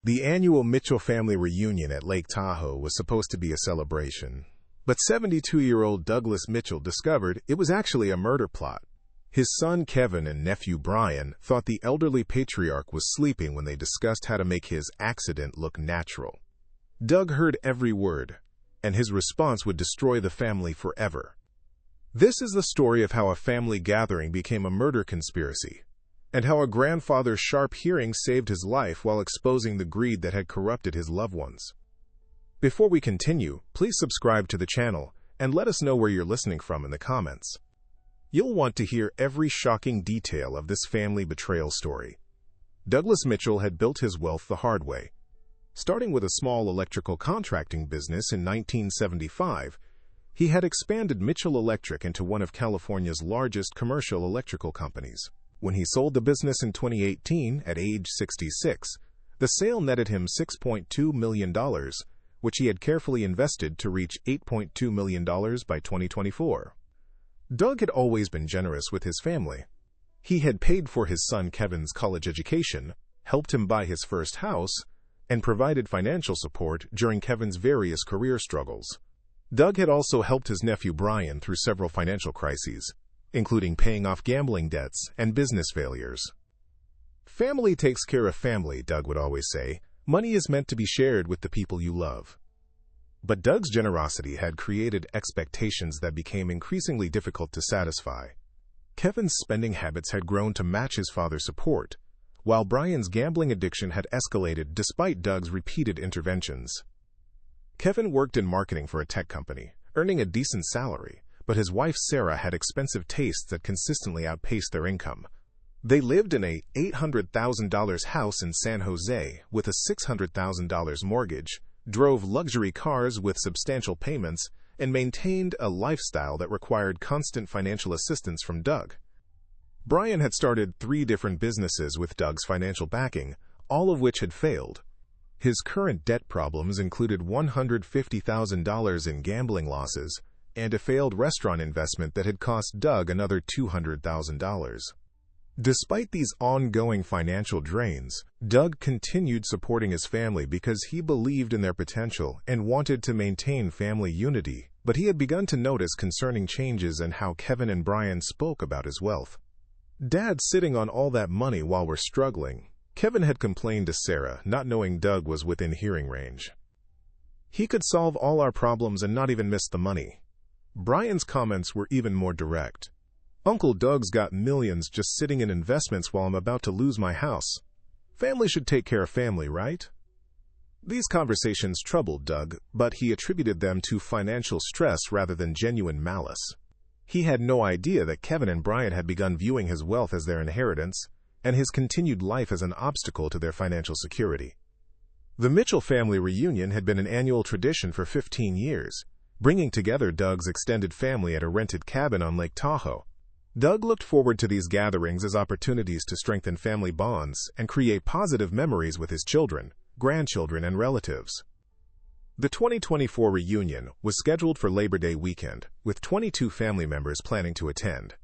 The annual Mitchell family reunion at Lake Tahoe was supposed to be a celebration, but 72-year-old Douglas Mitchell discovered it was actually a murder plot. His son Kevin and nephew Brian thought the elderly patriarch was sleeping when they discussed how to make his accident look natural. Doug heard every word, and his response would destroy the family forever. This is the story of how a family gathering became a murder conspiracy, and how a grandfather's sharp hearing saved his life while exposing the greed that had corrupted his loved ones. Before we continue, please subscribe to the channel and let us know where you're listening from in the comments. You'll want to hear every shocking detail of this family betrayal story. Douglas Mitchell had built his wealth the hard way. Starting with a small electrical contracting business in 1975, he had expanded Mitchell Electric into one of California's largest commercial electrical companies. When he sold the business in 2018 at age 66, the sale netted him $6.2 million, which he had carefully invested to reach $8.2 million by 2024. Doug had always been generous with his family. He had paid for his son Kevin's college education, helped him buy his first house, and provided financial support during Kevin's various career struggles. Doug had also helped his nephew Brian through several financial crises, including paying off gambling debts and business failures. Family takes care of family, Doug would always say. Money is meant to be shared with the people you love. But Doug's generosity had created expectations that became increasingly difficult to satisfy. Kevin's spending habits had grown to match his father's support, while Brian's gambling addiction had escalated despite Doug's repeated interventions. Kevin worked in marketing for a tech company, earning a decent salary, but his wife Sarah had expensive tastes that consistently outpaced their income. They lived in a $800,000 house in San Jose with a $600,000 mortgage, drove luxury cars with substantial payments, and maintained a lifestyle that required constant financial assistance from Doug. Brian had started 3 different businesses with Doug's financial backing, all of which had failed. His current debt problems included $150,000 in gambling losses and a failed restaurant investment that had cost Doug another $200,000. Despite these ongoing financial drains, Doug continued supporting his family because he believed in their potential and wanted to maintain family unity, but he had begun to notice concerning changes in how Kevin and Brian spoke about his wealth. "Dad's sitting on all that money while we're struggling," Kevin had complained to Sarah, not knowing Doug was within hearing range. "He could solve all our problems and not even miss the money." Brian's comments were even more direct. "Uncle Doug's got millions just sitting in investments while I'm about to lose my house. Family should take care of family, right?" These conversations troubled Doug, but he attributed them to financial stress rather than genuine malice. He had no idea that Kevin and Brian had begun viewing his wealth as their inheritance, and his continued life as an obstacle to their financial security. The Mitchell family reunion had been an annual tradition for 15 years, bringing together Doug's extended family at a rented cabin on Lake Tahoe. Doug looked forward to these gatherings as opportunities to strengthen family bonds and create positive memories with his children, grandchildren, and relatives. The 2024 reunion was scheduled for Labor Day weekend, with 22 family members planning to attend.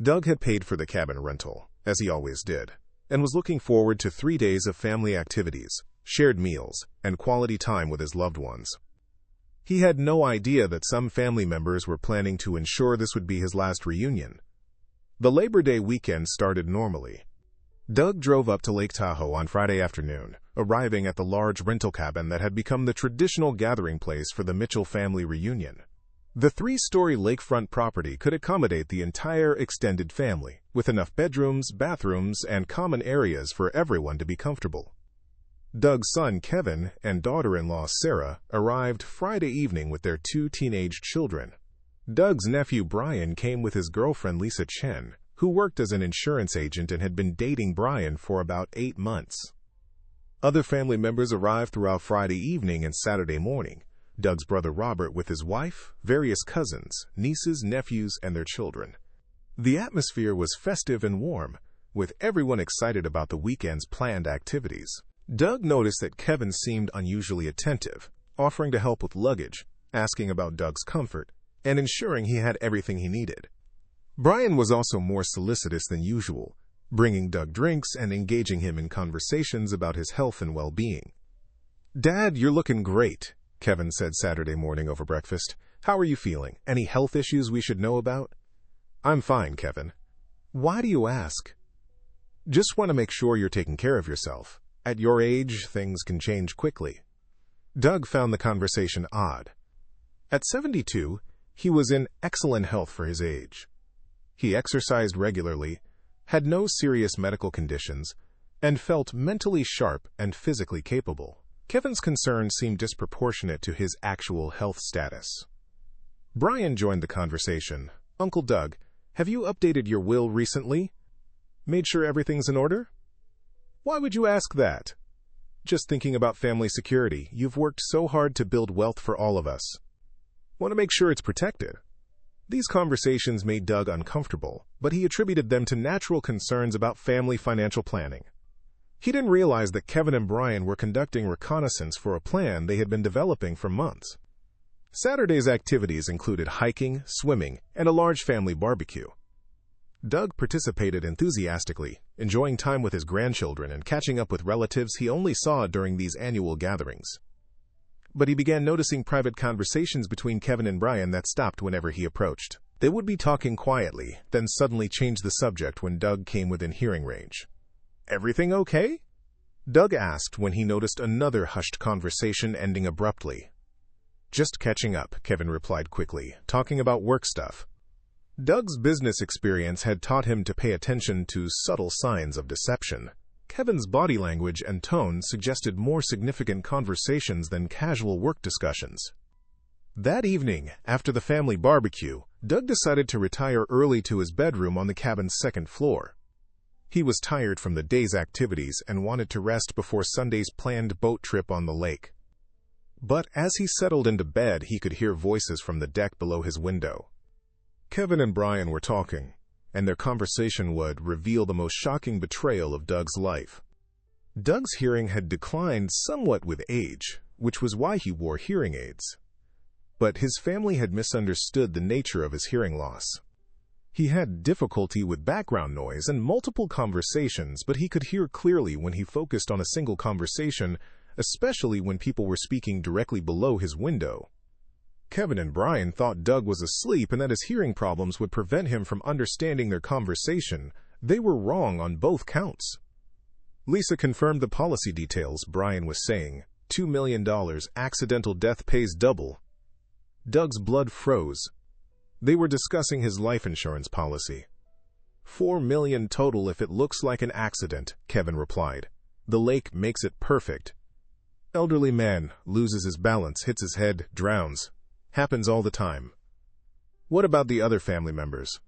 Doug had paid for the cabin rental, as he always did, and was looking forward to 3 days of family activities, shared meals, and quality time with his loved ones. He had no idea that some family members were planning to ensure this would be his last reunion. The Labor Day weekend started normally. Doug drove up to Lake Tahoe on Friday afternoon, arriving at the large rental cabin that had become the traditional gathering place for the Mitchell family reunion. The 3-story lakefront property could accommodate the entire extended family, with enough bedrooms, bathrooms, and common areas for everyone to be comfortable. Doug's son Kevin and daughter-in-law Sarah arrived Friday evening with their 2 teenage children. Doug's nephew Brian came with his girlfriend Lisa Chen, who worked as an insurance agent and had been dating Brian for about 8 months. Other family members arrived throughout Friday evening and Saturday morning. Doug's brother Robert with his wife, various cousins, nieces, nephews, and their children. The atmosphere was festive and warm, with everyone excited about the weekend's planned activities. Doug noticed that Kevin seemed unusually attentive, offering to help with luggage, asking about Doug's comfort, and ensuring he had everything he needed. Brian was also more solicitous than usual, bringing Doug drinks and engaging him in conversations about his health and well-being. "Dad, you're looking great," Kevin said Saturday morning over breakfast. "How are you feeling? Any health issues we should know about?" "I'm fine, Kevin." "Why do you ask?" "Just want to make sure you're taking care of yourself. At your age, things can change quickly." Doug found the conversation odd. At 72, he was in excellent health for his age. He exercised regularly, had no serious medical conditions, and felt mentally sharp and physically capable. Kevin's concerns seemed disproportionate to his actual health status. Brian joined the conversation. "Uncle Doug, have you updated your will recently? Made sure everything's in order?" "Why would you ask that?" "Just thinking about family security. You've worked so hard to build wealth for all of us. Want to make sure it's protected." These conversations made Doug uncomfortable, but he attributed them to natural concerns about family financial planning. He didn't realize that Kevin and Brian were conducting reconnaissance for a plan they had been developing for months. Saturday's activities included hiking, swimming, and a large family barbecue. Doug participated enthusiastically, enjoying time with his grandchildren and catching up with relatives he only saw during these annual gatherings. But he began noticing private conversations between Kevin and Brian that stopped whenever he approached. They would be talking quietly, then suddenly change the subject when Doug came within hearing range. "Everything okay?" Doug asked when he noticed another hushed conversation ending abruptly. "Just catching up," Kevin replied quickly, talking about work stuff. Doug's business experience had taught him to pay attention to subtle signs of deception. Kevin's body language and tone suggested more significant conversations than casual work discussions. That evening, after the family barbecue, Doug decided to retire early to his bedroom on the cabin's second floor. He was tired from the day's activities and wanted to rest before Sunday's planned boat trip on the lake. But as he settled into bed, he could hear voices from the deck below his window. Kevin and Brian were talking, and their conversation would reveal the most shocking betrayal of Doug's life. Doug's hearing had declined somewhat with age, which was why he wore hearing aids. But his family had misunderstood the nature of his hearing loss. He had difficulty with background noise and multiple conversations, but he could hear clearly when he focused on a single conversation, especially when people were speaking directly below his window. Kevin and Brian thought Doug was asleep and that his hearing problems would prevent him from understanding their conversation. They were wrong on both counts. Lisa confirmed the policy details. Brian was saying, $2 million, accidental death pays double. Doug's blood froze. They were discussing his life insurance policy. $4 million total if it looks like an accident, Kevin replied. The lake makes it perfect. Elderly man loses his balance, hits his head, drowns. Happens all the time. What about the other family members?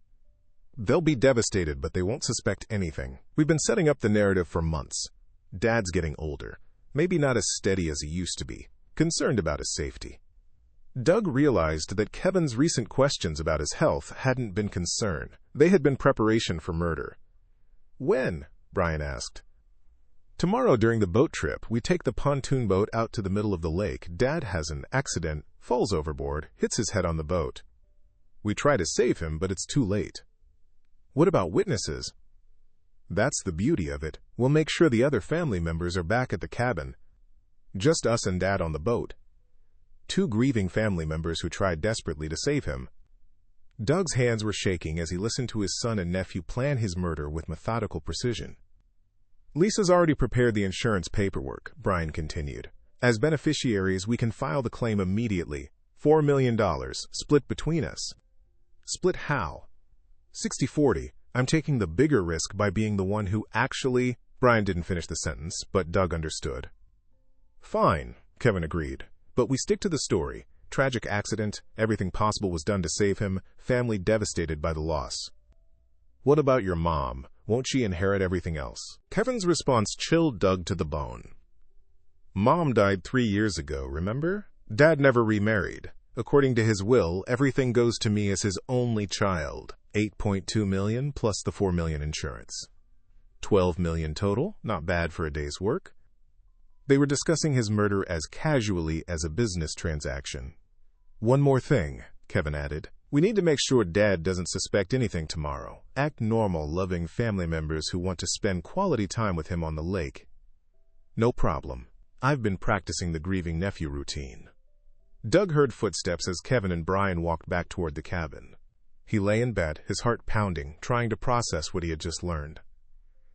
They'll be devastated, but they won't suspect anything. We've been setting up the narrative for months. Dad's getting older. Maybe not as steady as he used to be. Concerned about his safety. Doug realized that Kevin's recent questions about his health hadn't been concern. They had been preparation for murder. "When?" Brian asked. "Tomorrow during the boat trip, we take the pontoon boat out to the middle of the lake. Dad has an accident, falls overboard, hits his head on the boat. We try to save him, but it's too late." "What about witnesses?" "That's the beauty of it. We'll make sure the other family members are back at the cabin. Just us and Dad on the boat. 2 grieving family members who tried desperately to save him." Doug's hands were shaking as he listened to his son and nephew plan his murder with methodical precision. "Lisa's already prepared the insurance paperwork," Brian continued. "As beneficiaries, we can file the claim immediately. $4 million, split between us." "Split how?" 60-40. I'm taking the bigger risk by being the one who actually... Brian didn't finish the sentence, but Doug understood. "Fine," Kevin agreed. "But we stick to the story. Tragic accident, everything possible was done to save him, family devastated by the loss." "What about your mom? Won't she inherit everything else?" Kevin's response chilled Doug to the bone. "Mom died 3 years ago, remember? Dad never remarried. According to his will, everything goes to me as his only child. $8.2 million plus the $4 million insurance. $12 million total, not bad for a day's work." They were discussing his murder as casually as a business transaction. "One more thing," Kevin added. "We need to make sure Dad doesn't suspect anything tomorrow. Act normal, loving family members who want to spend quality time with him on the lake." "No problem." I've been practicing the grieving nephew routine. Doug heard footsteps as Kevin and Brian walked back toward the cabin. He lay in bed, his heart pounding, trying to process what he had just learned.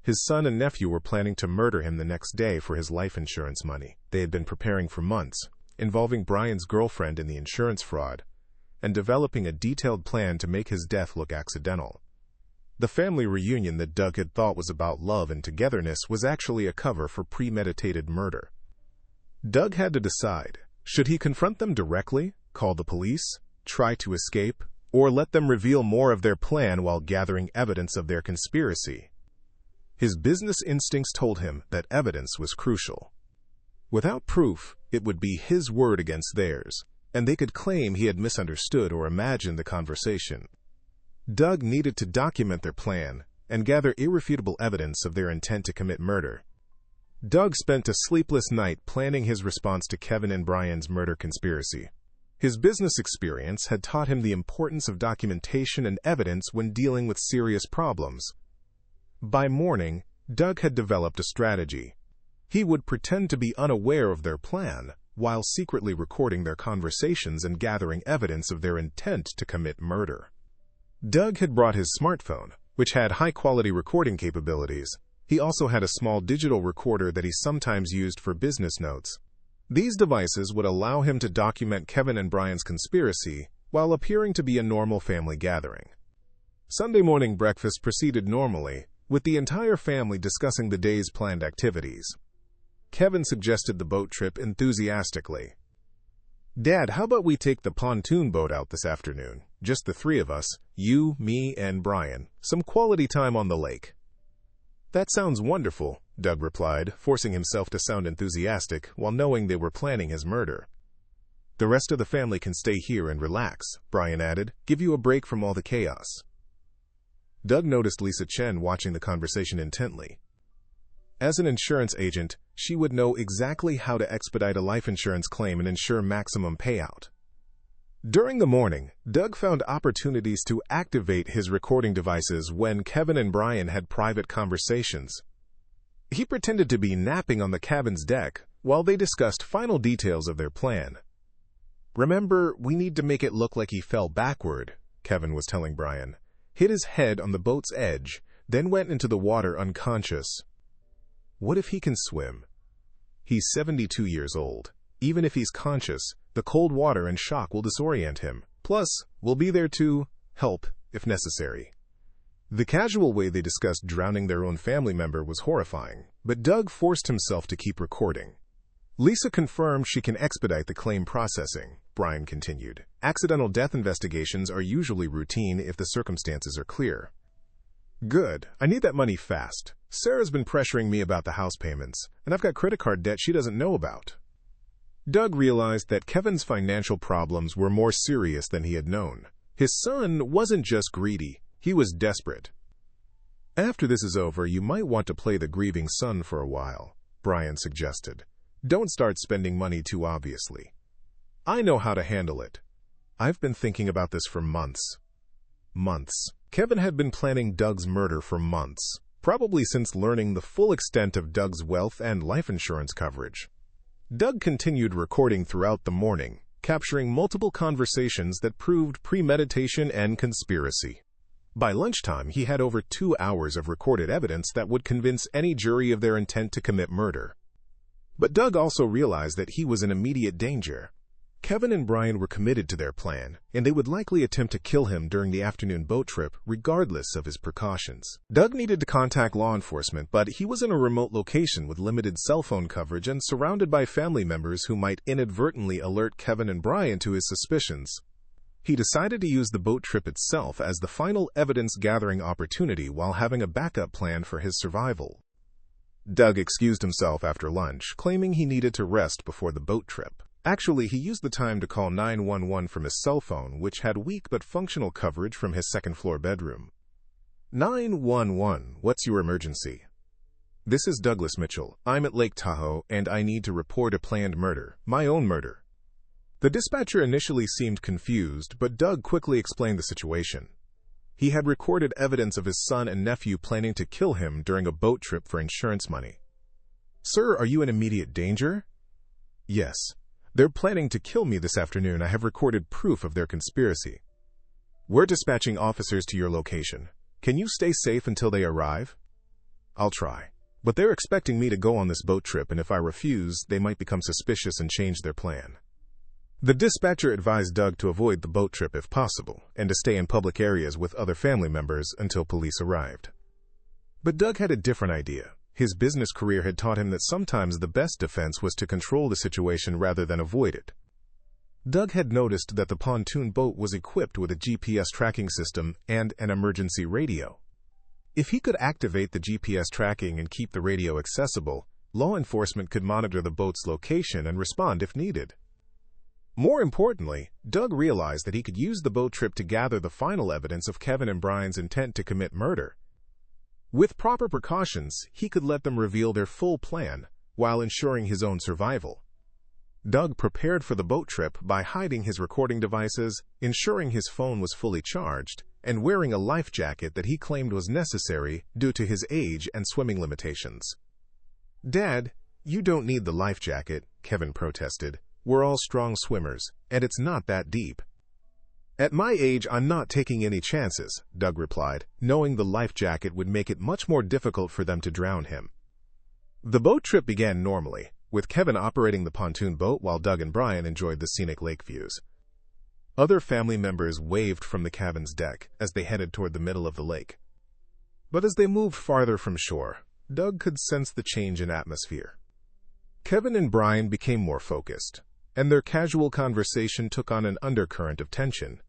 His son and nephew were planning to murder him the next day for his life insurance money. They had been preparing for months, involving Brian's girlfriend in the insurance fraud, and developing a detailed plan to make his death look accidental. The family reunion that Doug had thought was about love and togetherness was actually a cover for premeditated murder. Doug had to decide, should he confront them directly, call the police, try to escape, or let them reveal more of their plan while gathering evidence of their conspiracy? His business instincts told him that evidence was crucial. Without proof, it would be his word against theirs, and they could claim he had misunderstood or imagined the conversation. Doug needed to document their plan and gather irrefutable evidence of their intent to commit murder. Doug spent a sleepless night planning his response to Kevin and Brian's murder conspiracy. His business experience had taught him the importance of documentation and evidence when dealing with serious problems. By morning, Doug had developed a strategy. He would pretend to be unaware of their plan, while secretly recording their conversations and gathering evidence of their intent to commit murder. Doug had brought his smartphone, which had high-quality recording capabilities. He also had a small digital recorder that he sometimes used for business notes. These devices would allow him to document Kevin and Brian's conspiracy while appearing to be a normal family gathering. Sunday morning breakfast proceeded normally, with the entire family discussing the day's planned activities. Kevin suggested the boat trip enthusiastically. "Dad, how about we take the pontoon boat out this afternoon? Just the three of us, you, me, and Brian. Some quality time on the lake." "That sounds wonderful," Doug replied, forcing himself to sound enthusiastic while knowing they were planning his murder. "The rest of the family can stay here and relax," Brian added, "give you a break from all the chaos." Doug noticed Lisa Chen watching the conversation intently. As an insurance agent, she would know exactly how to expedite a life insurance claim and ensure maximum payout. During the morning, Doug found opportunities to activate his recording devices when Kevin and Brian had private conversations. He pretended to be napping on the cabin's deck while they discussed final details of their plan. "Remember, we need to make it look like he fell backward," Kevin was telling Brian. "Hit his head on the boat's edge, then went into the water unconscious." "What if he can swim?" "He's 72 years old. Even if he's conscious, the cold water and shock will disorient him. Plus, we'll be there to help if necessary." The casual way they discussed drowning their own family member was horrifying, but Doug forced himself to keep recording. "Lisa confirmed she can expedite the claim processing," Brian continued. "Accidental death investigations are usually routine if the circumstances are clear." "Good. I need that money fast. Sarah's been pressuring me about the house payments, and I've got credit card debt she doesn't know about." Doug realized that Kevin's financial problems were more serious than he had known. His son wasn't just greedy, he was desperate. "After this is over, you might want to play the grieving son for a while," Brian suggested. "Don't start spending money too obviously." "I know how to handle it. I've been thinking about this for months." Months. Kevin had been planning Doug's murder for months, probably since learning the full extent of Doug's wealth and life insurance coverage. Doug continued recording throughout the morning, capturing multiple conversations that proved premeditation and conspiracy. By lunchtime, he had over 2 hours of recorded evidence that would convince any jury of their intent to commit murder. But Doug also realized that he was in immediate danger. Kevin and Brian were committed to their plan, and they would likely attempt to kill him during the afternoon boat trip, regardless of his precautions. Doug needed to contact law enforcement, but he was in a remote location with limited cell phone coverage and surrounded by family members who might inadvertently alert Kevin and Brian to his suspicions. He decided to use the boat trip itself as the final evidence-gathering opportunity while having a backup plan for his survival. Doug excused himself after lunch, claiming he needed to rest before the boat trip. Actually, he used the time to call 911 from his cell phone, which had weak but functional coverage from his second-floor bedroom. 911, what's your emergency? This is Douglas Mitchell. I'm at Lake Tahoe, and I need to report a planned murder. My own murder. The dispatcher initially seemed confused, but Doug quickly explained the situation. He had recorded evidence of his son and nephew planning to kill him during a boat trip for insurance money. Sir, are you in immediate danger? Yes. They're planning to kill me this afternoon. I have recorded proof of their conspiracy. We're dispatching officers to your location. Can you stay safe until they arrive? I'll try. But they're expecting me to go on this boat trip, and if I refuse, they might become suspicious and change their plan. The dispatcher advised Doug to avoid the boat trip if possible, and to stay in public areas with other family members until police arrived. But Doug had a different idea. His business career had taught him that sometimes the best defense was to control the situation rather than avoid it. Doug had noticed that the pontoon boat was equipped with a GPS tracking system and an emergency radio. If he could activate the GPS tracking and keep the radio accessible, law enforcement could monitor the boat's location and respond if needed. More importantly, Doug realized that he could use the boat trip to gather the final evidence of Kevin and Brian's intent to commit murder. With proper precautions, he could let them reveal their full plan, while ensuring his own survival. Doug prepared for the boat trip by hiding his recording devices, ensuring his phone was fully charged, and wearing a life jacket that he claimed was necessary due to his age and swimming limitations. "Dad, you don't need the life jacket," Kevin protested. "We're all strong swimmers, and it's not that deep." "At my age, I'm not taking any chances," Doug replied, knowing the life jacket would make it much more difficult for them to drown him. The boat trip began normally, with Kevin operating the pontoon boat while Doug and Brian enjoyed the scenic lake views. Other family members waved from the cabin's deck as they headed toward the middle of the lake. But as they moved farther from shore, Doug could sense the change in atmosphere. Kevin and Brian became more focused, and their casual conversation took on an undercurrent of tension.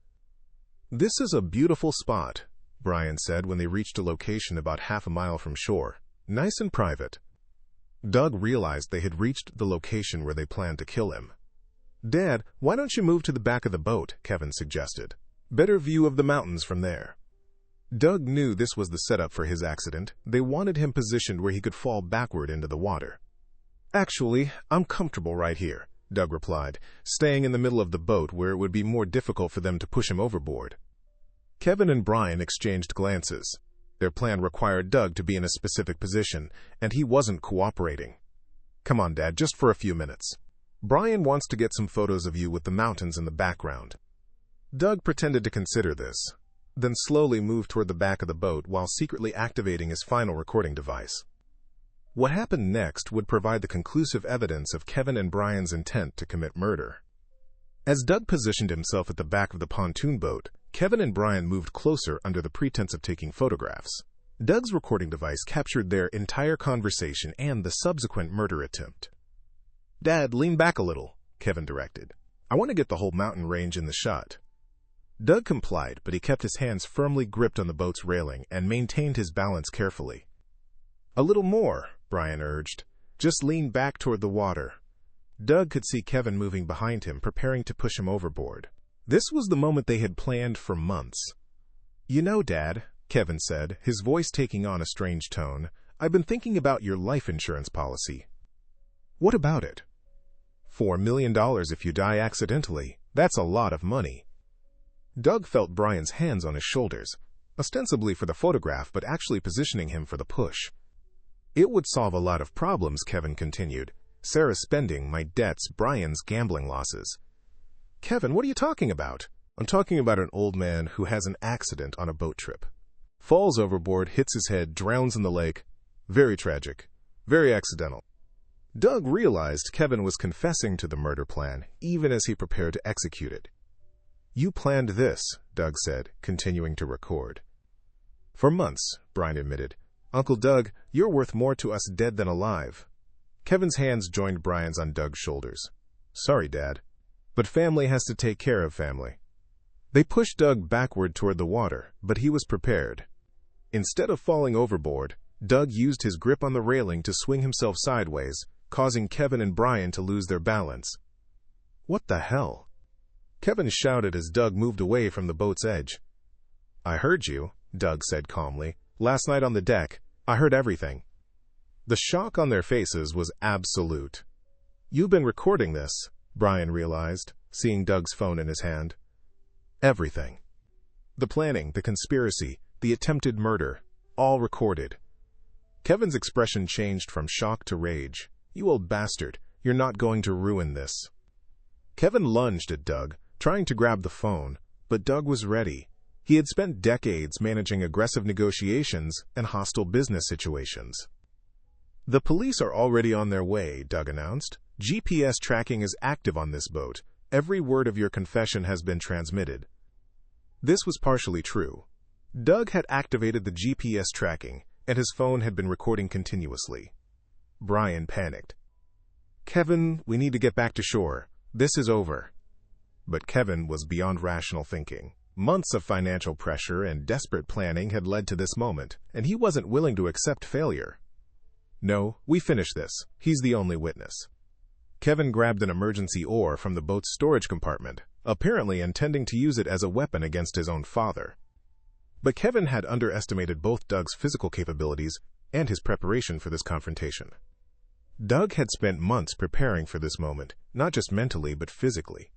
"This is a beautiful spot," Brian said when they reached a location about half a mile from shore. "Nice and private." Doug realized they had reached the location where they planned to kill him. "Dad, why don't you move to the back of the boat?" Kevin suggested. "Better view of the mountains from there." Doug knew this was the setup for his accident. They wanted him positioned where he could fall backward into the water. "Actually, I'm comfortable right here," Doug replied, staying in the middle of the boat where it would be more difficult for them to push him overboard. Kevin and Brian exchanged glances. Their plan required Doug to be in a specific position, and he wasn't cooperating. "Come on, Dad, just for a few minutes. Brian wants to get some photos of you with the mountains in the background." Doug pretended to consider this, then slowly moved toward the back of the boat while secretly activating his final recording device. What happened next would provide the conclusive evidence of Kevin and Brian's intent to commit murder. As Doug positioned himself at the back of the pontoon boat, Kevin and Brian moved closer under the pretense of taking photographs. Doug's recording device captured their entire conversation and the subsequent murder attempt. "Dad, lean back a little," Kevin directed. "I want to get the whole mountain range in the shot." Doug complied, but he kept his hands firmly gripped on the boat's railing and maintained his balance carefully. "A little more," Brian urged. "Just lean back toward the water." Doug could see Kevin moving behind him, preparing to push him overboard. This was the moment they had planned for months. "You know, Dad," Kevin said, his voice taking on a strange tone, "I've been thinking about your life insurance policy." "What about it?" $4 million if you die accidentally. That's a lot of money." Doug felt Brian's hands on his shoulders, ostensibly for the photograph but actually positioning him for the push. "It would solve a lot of problems," Kevin continued. "Sarah's spending, my debts, Brian's gambling losses." "Kevin, what are you talking about?" "I'm talking about an old man who has an accident on a boat trip. Falls overboard, hits his head, drowns in the lake. Very tragic. Very accidental." Doug realized Kevin was confessing to the murder plan, even as he prepared to execute it. "You planned this," Doug said, continuing to record. "For months," Brian admitted. "Uncle Doug, you're worth more to us dead than alive." Kevin's hands joined Brian's on Doug's shoulders. "Sorry, Dad. But family has to take care of family." They pushed Doug backward toward the water, but he was prepared. Instead of falling overboard, Doug used his grip on the railing to swing himself sideways, causing Kevin and Brian to lose their balance. "What the hell?" Kevin shouted as Doug moved away from the boat's edge. "I heard you," Doug said calmly. "Last night on the deck, I heard everything." The shock on their faces was absolute. "You've been recording this," Brian realized, seeing Doug's phone in his hand. "Everything. The planning, the conspiracy, the attempted murder, all recorded." Kevin's expression changed from shock to rage. "You old bastard. You're not going to ruin this." Kevin lunged at Doug, trying to grab the phone, but Doug was ready. He had spent decades managing aggressive negotiations and hostile business situations. "The police are already on their way," Doug announced. "GPS tracking is active on this boat. Every word of your confession has been transmitted." This was partially true. Doug had activated the GPS tracking, and his phone had been recording continuously. Brian panicked. "Kevin, we need to get back to shore. This is over." But Kevin was beyond rational thinking. Months of financial pressure and desperate planning had led to this moment, and he wasn't willing to accept failure. "No, we finished this. He's the only witness." Kevin grabbed an emergency oar from the boat's storage compartment, apparently intending to use it as a weapon against his own father. But Kevin had underestimated both Doug's physical capabilities and his preparation for this confrontation. Doug had spent months preparing for this moment, not just mentally but physically.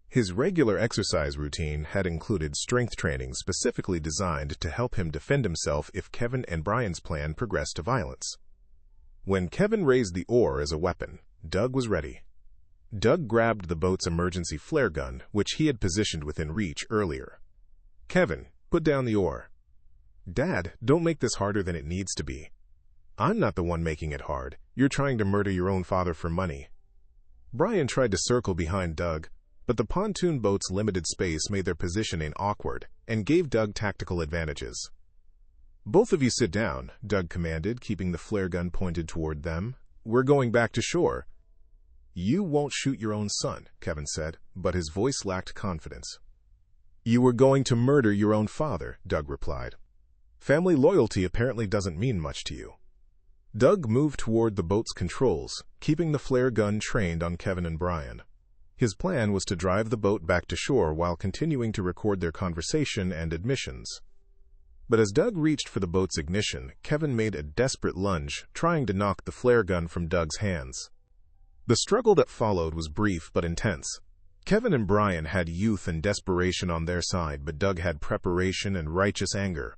His regular exercise routine had included strength training specifically designed to help him defend himself if Kevin and Brian's plan progressed to violence. When Kevin raised the oar as a weapon, Doug was ready. Doug grabbed the boat's emergency flare gun, which he had positioned within reach earlier. "Kevin, put down the oar." "Dad, don't make this harder than it needs to be." "I'm not the one making it hard. You're trying to murder your own father for money." Brian tried to circle behind Doug, but the pontoon boat's limited space made their positioning awkward and gave Doug tactical advantages. "Both of you sit down," Doug commanded, keeping the flare gun pointed toward them. "We're going back to shore." "You won't shoot your own son," Kevin said, but his voice lacked confidence. "You were going to murder your own father," Doug replied. "Family loyalty apparently doesn't mean much to you." Doug moved toward the boat's controls, keeping the flare gun trained on Kevin and Brian. His plan was to drive the boat back to shore while continuing to record their conversation and admissions. But as Doug reached for the boat's ignition, Kevin made a desperate lunge, trying to knock the flare gun from Doug's hands. The struggle that followed was brief but intense. Kevin and Brian had youth and desperation on their side, but Doug had preparation and righteous anger.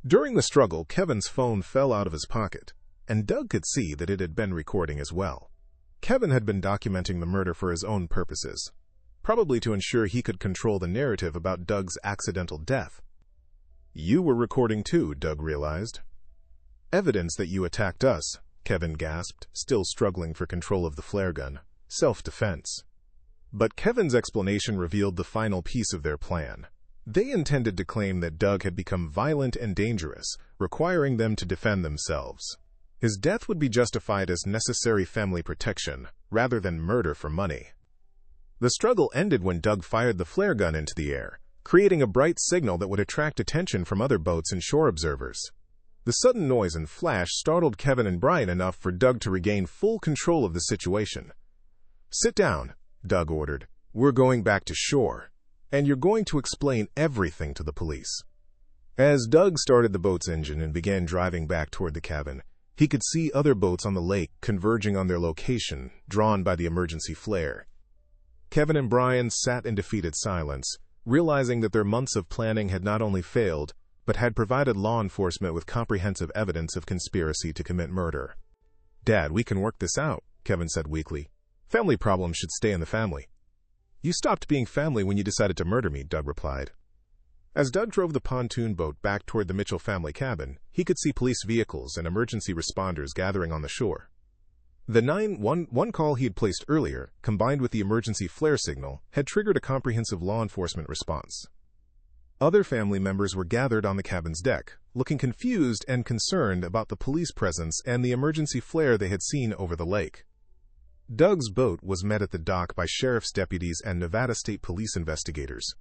During the struggle, Kevin's phone fell out of his pocket, and Doug could see that it had been recording as well. Kevin had been documenting the murder for his own purposes, probably to ensure he could control the narrative about Doug's accidental death. "You were recording too," Doug realized. "Evidence that you attacked us," Kevin gasped, still struggling for control of the flare gun. "Self-defense." But Kevin's explanation revealed the final piece of their plan. They intended to claim that Doug had become violent and dangerous, requiring them to defend themselves. His death would be justified as necessary family protection, rather than murder for money. The struggle ended when Doug fired the flare gun into the air, creating a bright signal that would attract attention from other boats and shore observers. The sudden noise and flash startled Kevin and Brian enough for Doug to regain full control of the situation. "Sit down," Doug ordered. "We're going back to shore, and you're going to explain everything to the police." As Doug started the boat's engine and began driving back toward the cabin, he could see other boats on the lake converging on their location, drawn by the emergency flare. Kevin and Brian sat in defeated silence, realizing that their months of planning had not only failed, but had provided law enforcement with comprehensive evidence of conspiracy to commit murder. "Dad, we can work this out," Kevin said weakly. "Family problems should stay in the family." "You stopped being family when you decided to murder me," Doug replied. As Doug drove the pontoon boat back toward the Mitchell family cabin, he could see police vehicles and emergency responders gathering on the shore. The 911 call he had placed earlier, combined with the emergency flare signal, had triggered a comprehensive law enforcement response. Other family members were gathered on the cabin's deck, looking confused and concerned about the police presence and the emergency flare they had seen over the lake. Doug's boat was met at the dock by sheriff's deputies and Nevada State Police investigators.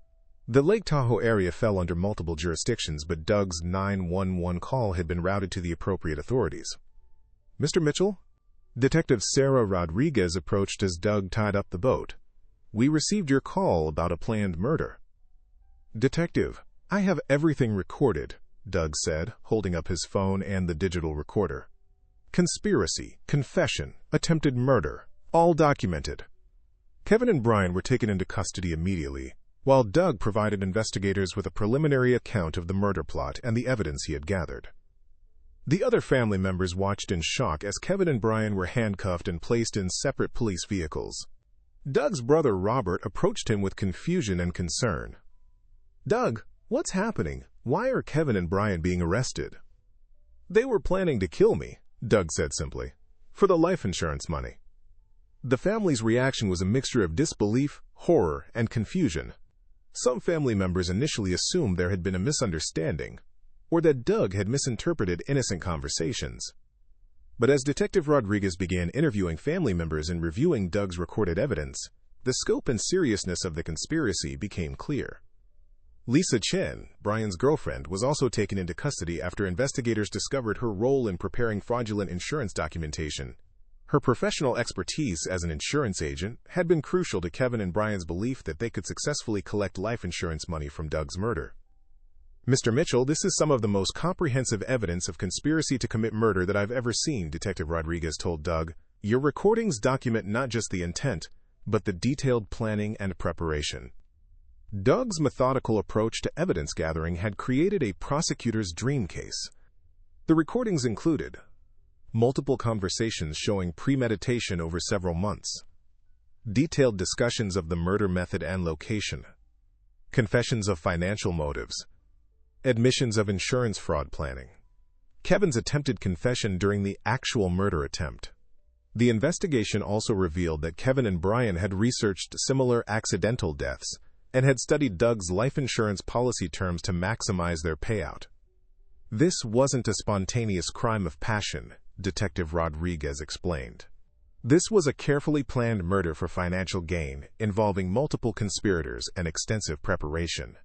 The Lake Tahoe area fell under multiple jurisdictions, but Doug's 911 call had been routed to the appropriate authorities. "Mr. Mitchell?" Detective Sarah Rodriguez approached as Doug tied up the boat. "We received your call about a planned murder." "Detective, I have everything recorded," Doug said, holding up his phone and the digital recorder. "Conspiracy, confession, attempted murder, all documented." Kevin and Brian were taken into custody immediately, while Doug provided investigators with a preliminary account of the murder plot and the evidence he had gathered. The other family members watched in shock as Kevin and Brian were handcuffed and placed in separate police vehicles. Doug's brother Robert approached him with confusion and concern. "Doug, what's happening? Why are Kevin and Brian being arrested?" "They were planning to kill me," Doug said simply, "for the life insurance money." The family's reaction was a mixture of disbelief, horror, and confusion. Some family members initially assumed there had been a misunderstanding, or that Doug had misinterpreted innocent conversations. But as Detective Rodriguez began interviewing family members and reviewing Doug's recorded evidence, the scope and seriousness of the conspiracy became clear. Lisa Chen, Brian's girlfriend, was also taken into custody after investigators discovered her role in preparing fraudulent insurance documentation. Her professional expertise as an insurance agent had been crucial to Kevin and Brian's belief that they could successfully collect life insurance money from Doug's murder. "Mr. Mitchell, this is some of the most comprehensive evidence of conspiracy to commit murder that I've ever seen," Detective Rodriguez told Doug. "Your recordings document not just the intent, but the detailed planning and preparation." Doug's methodical approach to evidence gathering had created a prosecutor's dream case. The recordings included multiple conversations showing premeditation over several months, detailed discussions of the murder method and location, confessions of financial motives, admissions of insurance fraud planning, Kevin's attempted confession during the actual murder attempt. The investigation also revealed that Kevin and Brian had researched similar accidental deaths and had studied Doug's life insurance policy terms to maximize their payout. "This wasn't a spontaneous crime of passion," Detective Rodriguez explained. "This was a carefully planned murder for financial gain, involving multiple conspirators and extensive preparation."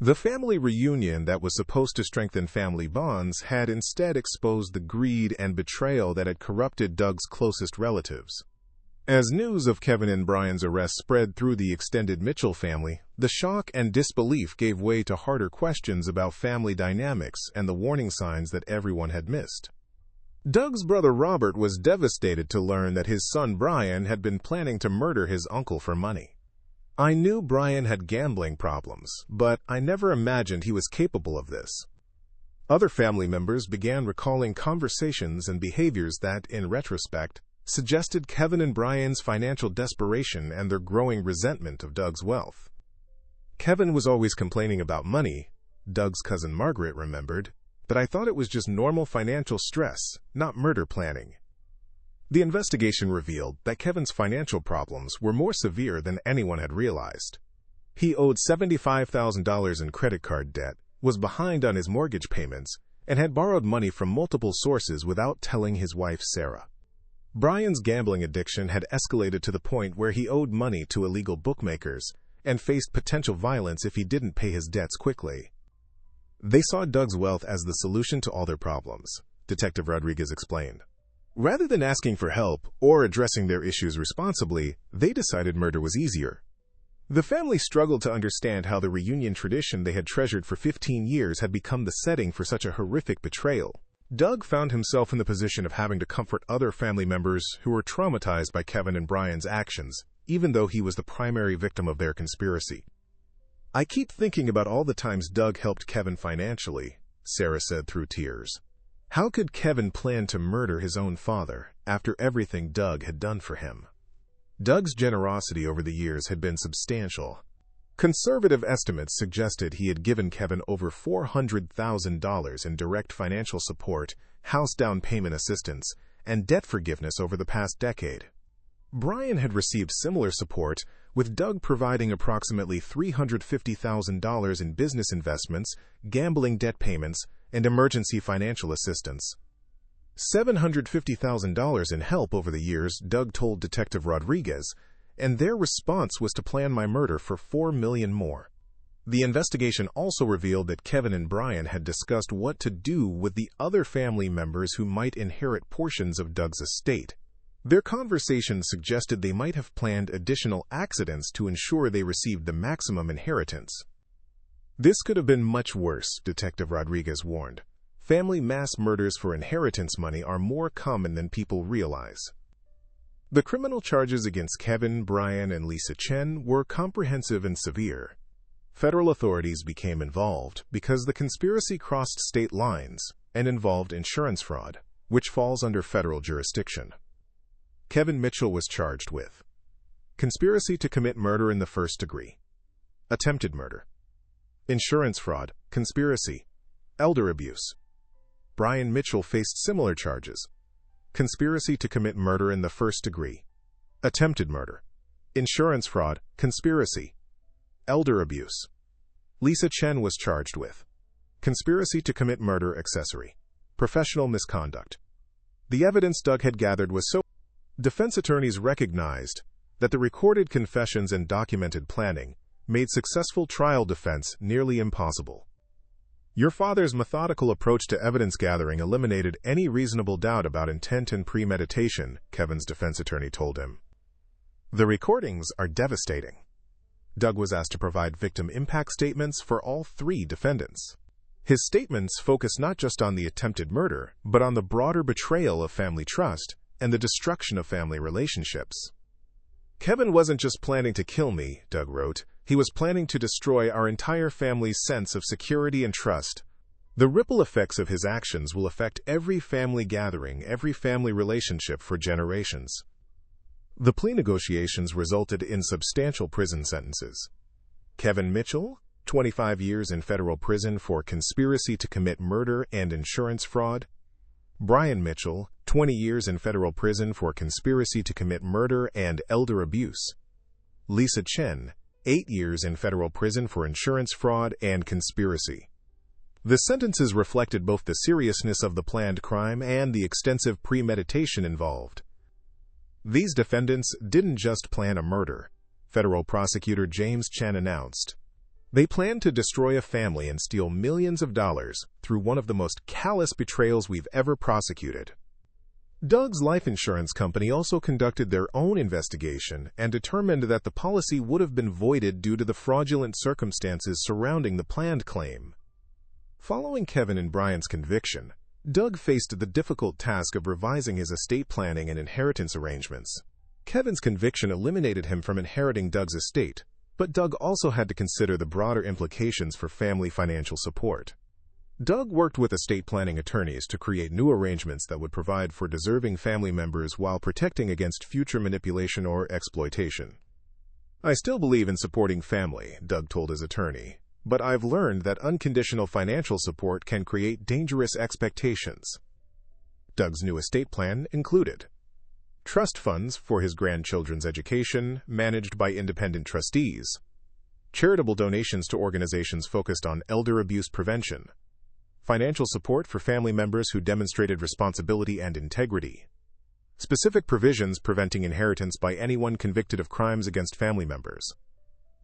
The family reunion that was supposed to strengthen family bonds had instead exposed the greed and betrayal that had corrupted Doug's closest relatives. As news of Kevin and Brian's arrest spread through the extended Mitchell family, the shock and disbelief gave way to harder questions about family dynamics and the warning signs that everyone had missed. Doug's brother Robert was devastated to learn that his son Brian had been planning to murder his uncle for money. "I knew Brian had gambling problems, but I never imagined he was capable of this." Other family members began recalling conversations and behaviors that, in retrospect, suggested Kevin and Brian's financial desperation and their growing resentment of Doug's wealth. "Kevin was always complaining about money," Doug's cousin Margaret remembered, "but I thought it was just normal financial stress, not murder planning." The investigation revealed that Kevin's financial problems were more severe than anyone had realized. He owed $75,000 in credit card debt, was behind on his mortgage payments, and had borrowed money from multiple sources without telling his wife Sarah. Brian's gambling addiction had escalated to the point where he owed money to illegal bookmakers and faced potential violence if he didn't pay his debts quickly. "They saw Doug's wealth as the solution to all their problems," Detective Rodriguez explained. "Rather than asking for help or addressing their issues responsibly, they decided murder was easier." The family struggled to understand how the reunion tradition they had treasured for 15 years had become the setting for such a horrific betrayal. Doug found himself in the position of having to comfort other family members who were traumatized by Kevin and Brian's actions, even though he was the primary victim of their conspiracy. "I keep thinking about all the times Doug helped Kevin financially," Sarah said through tears. "How could Kevin plan to murder his own father after everything Doug had done for him?" Doug's generosity over the years had been substantial. Conservative estimates suggested he had given Kevin over $400,000 in direct financial support, house down payment assistance, and debt forgiveness over the past decade. Brian had received similar support, with Doug providing approximately $350,000 in business investments, gambling debt payments, and emergency financial assistance. $750,000 in help over the years, Doug told Detective Rodriguez, and their response was to plan my murder for $4 million more. The investigation also revealed that Kevin and Brian had discussed what to do with the other family members who might inherit portions of Doug's estate. Their conversation suggested they might have planned additional accidents to ensure they received the maximum inheritance. "This could have been much worse," Detective Rodriguez warned. "Family mass murders for inheritance money are more common than people realize." The criminal charges against Kevin, Brian, and Lisa Chen were comprehensive and severe. Federal authorities became involved because the conspiracy crossed state lines, and involved insurance fraud, which falls under federal jurisdiction. Kevin Mitchell was charged with conspiracy to commit murder in the first degree, attempted murder, insurance fraud, conspiracy, elder abuse. Brian Mitchell faced similar charges: conspiracy to commit murder in the first degree, attempted murder, insurance fraud, conspiracy, elder abuse. Lisa Chen was charged with conspiracy to commit murder accessory, professional misconduct. The evidence Doug had gathered was so defense attorneys recognized that the recorded confessions and documented planning made successful trial defense nearly impossible. Your father's methodical approach to evidence gathering eliminated any reasonable doubt about intent and premeditation, Kevin's defense attorney told him. The recordings are devastating. Doug was asked to provide victim impact statements for all three defendants. His statements focus not just on the attempted murder, but on the broader betrayal of family trust and the destruction of family relationships. Kevin wasn't just planning to kill me, Doug wrote. He was planning to destroy our entire family's sense of security and trust. The ripple effects of his actions will affect every family gathering, every family relationship for generations. The plea negotiations resulted in substantial prison sentences. Kevin Mitchell, 25 years in federal prison for conspiracy to commit murder and insurance fraud. Brian Mitchell, 20 years in federal prison for conspiracy to commit murder and elder abuse. Lisa Chen, 8 years in federal prison for insurance fraud and conspiracy. The sentences reflected both the seriousness of the planned crime and the extensive premeditation involved. These defendants didn't just plan a murder, federal prosecutor James Chen announced. They planned to destroy a family and steal millions of dollars through one of the most callous betrayals we've ever prosecuted. Doug's life insurance company also conducted their own investigation and determined that the policy would have been voided due to the fraudulent circumstances surrounding the planned claim. Following Kevin and Brian's conviction, Doug faced the difficult task of revising his estate planning and inheritance arrangements. Kevin's conviction eliminated him from inheriting Doug's estate, but Doug also had to consider the broader implications for family financial support. Doug worked with estate planning attorneys to create new arrangements that would provide for deserving family members while protecting against future manipulation or exploitation. I still believe in supporting family, Doug told his attorney, but I've learned that unconditional financial support can create dangerous expectations. Doug's new estate plan included trust funds for his grandchildren's education, managed by independent trustees, charitable donations to organizations focused on elder abuse prevention, financial support for family members who demonstrated responsibility and integrity, specific provisions preventing inheritance by anyone convicted of crimes against family members.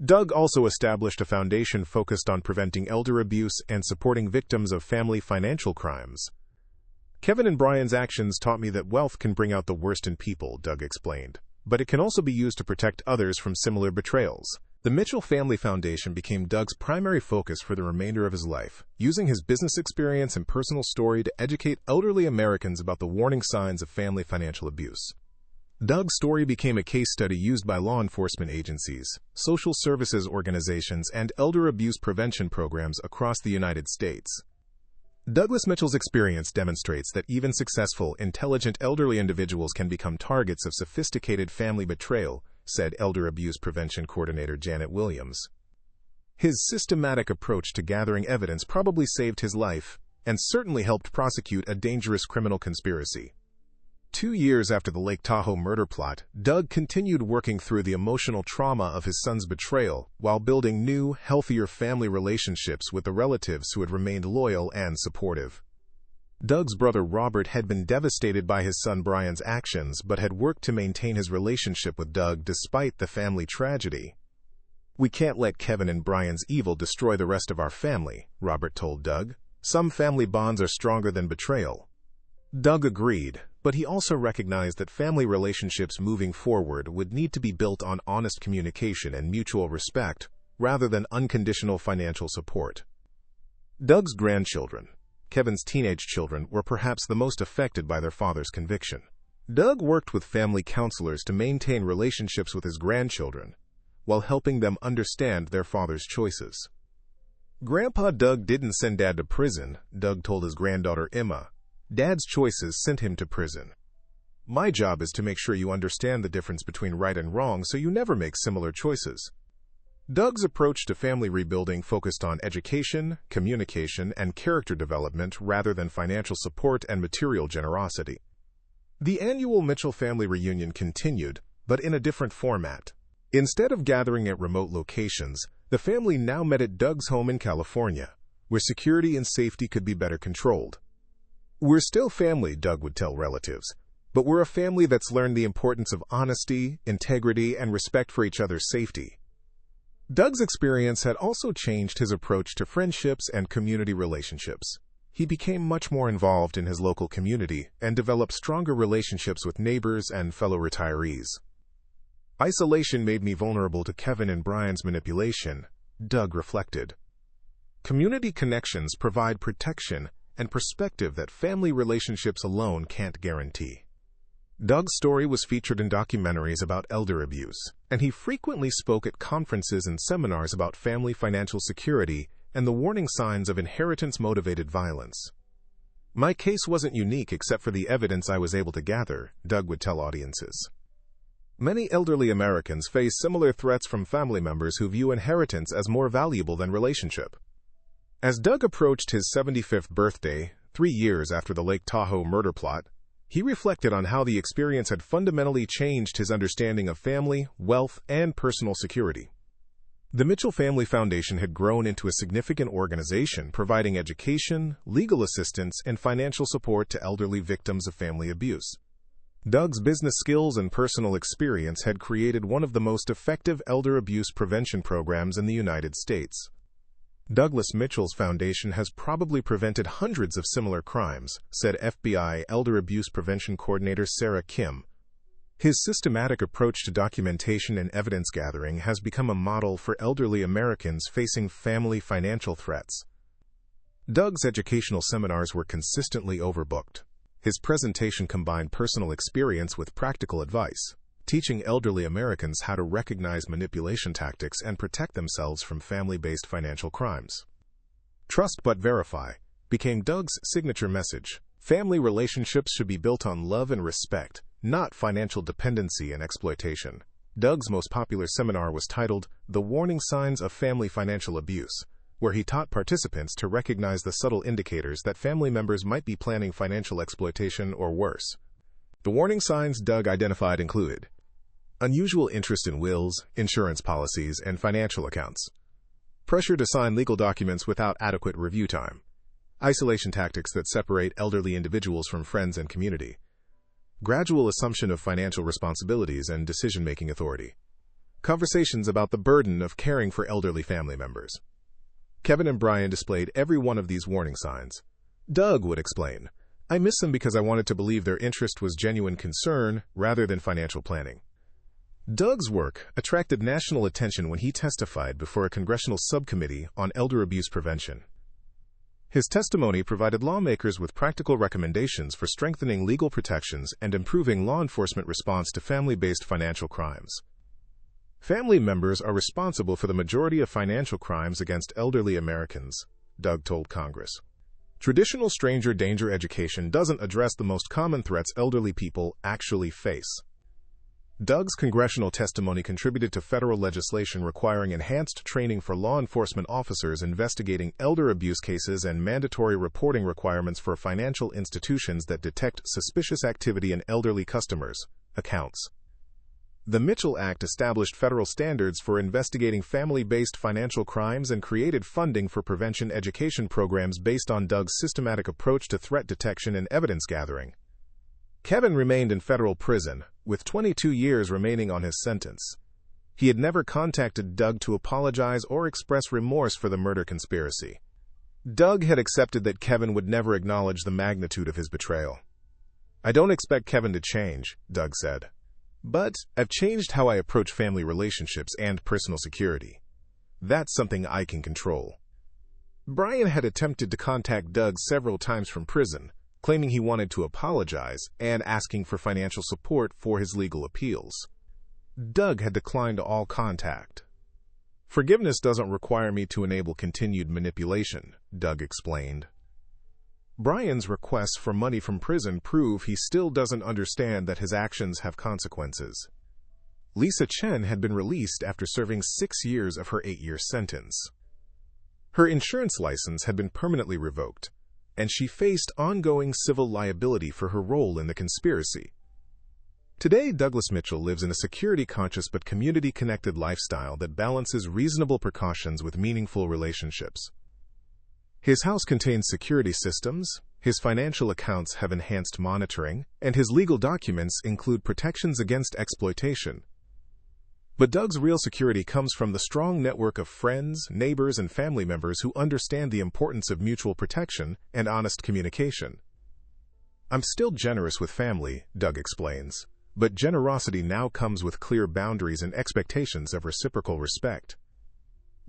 Doug also established a foundation focused on preventing elder abuse and supporting victims of family financial crimes. Kevin and Brian's actions taught me that wealth can bring out the worst in people, Doug explained, but it can also be used to protect others from similar betrayals. The Mitchell Family Foundation became Doug's primary focus for the remainder of his life, using his business experience and personal story to educate elderly Americans about the warning signs of family financial abuse. Doug's story became a case study used by law enforcement agencies, social services organizations, and elder abuse prevention programs across the United States. Douglas Mitchell's experience demonstrates that even successful, intelligent elderly individuals can become targets of sophisticated family betrayal, said Elder Abuse Prevention Coordinator Janet Williams. His systematic approach to gathering evidence probably saved his life, and certainly helped prosecute a dangerous criminal conspiracy. 2 years after the Lake Tahoe murder plot, Doug continued working through the emotional trauma of his son's betrayal while building new, healthier family relationships with the relatives who had remained loyal and supportive. Doug's brother Robert had been devastated by his son Brian's actions but had worked to maintain his relationship with Doug despite the family tragedy. "We can't let Kevin and Brian's evil destroy the rest of our family," Robert told Doug. "Some family bonds are stronger than betrayal." Doug agreed, but he also recognized that family relationships moving forward would need to be built on honest communication and mutual respect, rather than unconditional financial support. Doug's grandchildren, Kevin's teenage children, were perhaps the most affected by their father's conviction. Doug worked with family counselors to maintain relationships with his grandchildren, while helping them understand their father's choices. Grandpa Doug didn't send Dad to prison, Doug told his granddaughter Emma. Dad's choices sent him to prison. My job is to make sure you understand the difference between right and wrong so you never make similar choices. Doug's approach to family rebuilding focused on education, communication, and character development rather than financial support and material generosity. The annual Mitchell family reunion continued, but in a different format. Instead of gathering at remote locations, the family now met at Doug's home in California, where security and safety could be better controlled. We're still family, Doug would tell relatives, but we're a family that's learned the importance of honesty, integrity, and respect for each other's safety. Doug's experience had also changed his approach to friendships and community relationships. He became much more involved in his local community and developed stronger relationships with neighbors and fellow retirees. Isolation made me vulnerable to Kevin and Brian's manipulation, Doug reflected. Community connections provide protection and perspective that family relationships alone can't guarantee. Doug's story was featured in documentaries about elder abuse, and he frequently spoke at conferences and seminars about family financial security and the warning signs of inheritance-motivated violence. My case wasn't unique except for the evidence I was able to gather, Doug would tell audiences. Many elderly Americans face similar threats from family members who view inheritance as more valuable than relationship. As Doug approached his 75th birthday, 3 years after the Lake Tahoe murder plot, he reflected on how the experience had fundamentally changed his understanding of family, wealth, and personal security. The Mitchell Family Foundation had grown into a significant organization providing education, legal assistance, and financial support to elderly victims of family abuse. Doug's business skills and personal experience had created one of the most effective elder abuse prevention programs in the United States. Douglas Mitchell's foundation has probably prevented hundreds of similar crimes, said FBI Elder Abuse Prevention Coordinator Sarah Kim. His systematic approach to documentation and evidence gathering has become a model for elderly Americans facing family financial threats. Doug's educational seminars were consistently overbooked. His presentation combined personal experience with practical advice, teaching elderly Americans how to recognize manipulation tactics and protect themselves from family-based financial crimes. Trust but verify became Doug's signature message. Family relationships should be built on love and respect, not financial dependency and exploitation. Doug's most popular seminar was titled The Warning Signs of Family Financial Abuse, where he taught participants to recognize the subtle indicators that family members might be planning financial exploitation or worse. The warning signs Doug identified included unusual interest in wills, insurance policies, and financial accounts, pressure to sign legal documents without adequate review time, isolation tactics that separate elderly individuals from friends and community, gradual assumption of financial responsibilities and decision-making authority, conversations about the burden of caring for elderly family members. Kevin and Brian displayed every one of these warning signs. Doug would explain, I missed them because I wanted to believe their interest was genuine concern rather than financial planning. Doug's work attracted national attention when he testified before a congressional subcommittee on elder abuse prevention. His testimony provided lawmakers with practical recommendations for strengthening legal protections and improving law enforcement response to family-based financial crimes. Family members are responsible for the majority of financial crimes against elderly Americans, Doug told Congress. Traditional stranger danger education doesn't address the most common threats elderly people actually face. Doug's congressional testimony contributed to federal legislation requiring enhanced training for law enforcement officers investigating elder abuse cases and mandatory reporting requirements for financial institutions that detect suspicious activity in elderly customers' accounts. The Mitchell Act established federal standards for investigating family-based financial crimes and created funding for prevention education programs based on Doug's systematic approach to threat detection and evidence gathering. Kevin remained in federal prison, with 22 years remaining on his sentence. He had never contacted Doug to apologize or express remorse for the murder conspiracy. Doug had accepted that Kevin would never acknowledge the magnitude of his betrayal. I don't expect Kevin to change, Doug said. But I've changed how I approach family relationships and personal security. That's something I can control. Brian had attempted to contact Doug several times from prison, claiming he wanted to apologize and asking for financial support for his legal appeals. Doug had declined all contact. "Forgiveness doesn't require me to enable continued manipulation," Doug explained. Brian's requests for money from prison prove he still doesn't understand that his actions have consequences. Lisa Chen had been released after serving 6 years of her 8-year sentence. Her insurance license had been permanently revoked, and she faced ongoing civil liability for her role in the conspiracy. Today, Douglas Mitchell lives in a security-conscious but community-connected lifestyle that balances reasonable precautions with meaningful relationships. His house contains security systems, his financial accounts have enhanced monitoring, and his legal documents include protections against exploitation. But Doug's real security comes from the strong network of friends, neighbors, and family members who understand the importance of mutual protection and honest communication. "I'm still generous with family," Doug explains, "but generosity now comes with clear boundaries and expectations of reciprocal respect."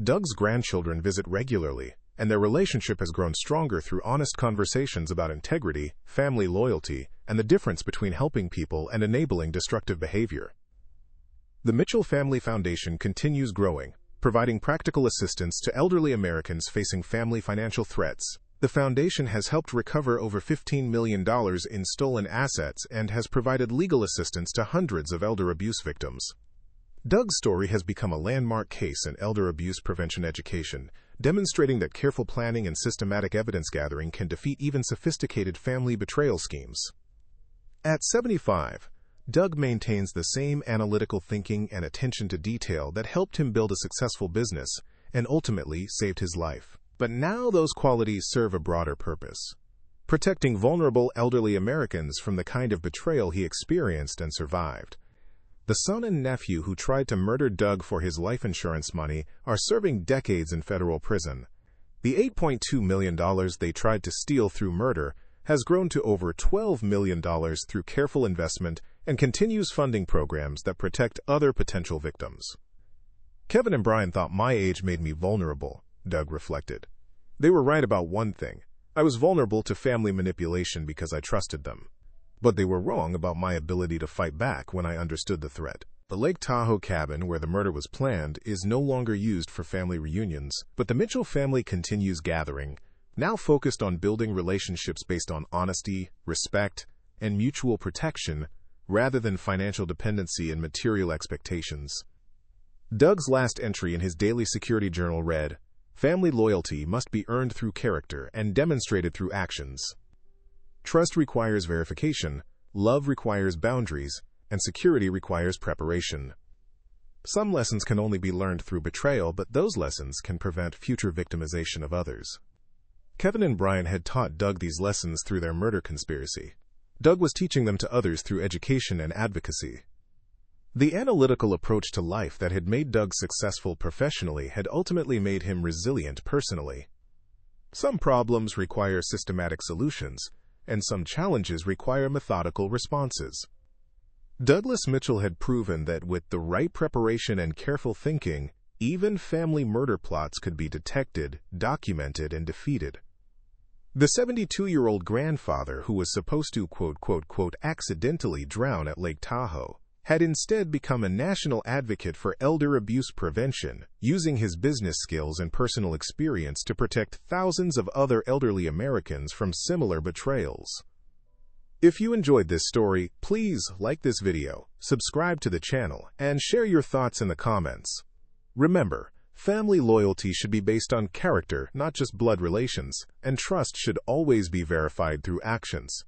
Doug's grandchildren visit regularly, and their relationship has grown stronger through honest conversations about integrity, family loyalty, and the difference between helping people and enabling destructive behavior. The Mitchell Family Foundation continues growing, providing practical assistance to elderly Americans facing family financial threats. The foundation has helped recover over $15 million in stolen assets and has provided legal assistance to hundreds of elder abuse victims. Doug's story has become a landmark case in elder abuse prevention education, demonstrating that careful planning and systematic evidence gathering can defeat even sophisticated family betrayal schemes. At 75, Doug maintains the same analytical thinking and attention to detail that helped him build a successful business and ultimately saved his life. But now those qualities serve a broader purpose: protecting vulnerable elderly Americans from the kind of betrayal he experienced and survived. The son and nephew who tried to murder Doug for his life insurance money are serving decades in federal prison. The $8.2 million they tried to steal through murder has grown to over $12 million through careful investment and continues funding programs that protect other potential victims. "Kevin and Brian thought my age made me vulnerable," Doug reflected. "They were right about one thing. I was vulnerable to family manipulation because I trusted them. But they were wrong about my ability to fight back when I understood the threat." The Lake Tahoe cabin where the murder was planned is no longer used for family reunions, but the Mitchell family continues gathering, now focused on building relationships based on honesty, respect, and mutual protection, rather than financial dependency and material expectations. Doug's last entry in his daily security journal read, "Family loyalty must be earned through character and demonstrated through actions. Trust requires verification, love requires boundaries, and security requires preparation. Some lessons can only be learned through betrayal, but those lessons can prevent future victimization of others." Kevin and Brian had taught Doug these lessons through their murder conspiracy. Doug was teaching them to others through education and advocacy. The analytical approach to life that had made Doug successful professionally had ultimately made him resilient personally. Some problems require systematic solutions, and some challenges require methodical responses. Douglas Mitchell had proven that with the right preparation and careful thinking, even family murder plots could be detected, documented, and defeated. The 72-year-old grandfather who was supposed to accidentally drown at Lake Tahoe had instead become a national advocate for elder abuse prevention, using his business skills and personal experience to protect thousands of other elderly Americans from similar betrayals. If you enjoyed this story, please like this video, subscribe to the channel, and share your thoughts in the comments. Remember, family loyalty should be based on character, not just blood relations, and trust should always be verified through actions.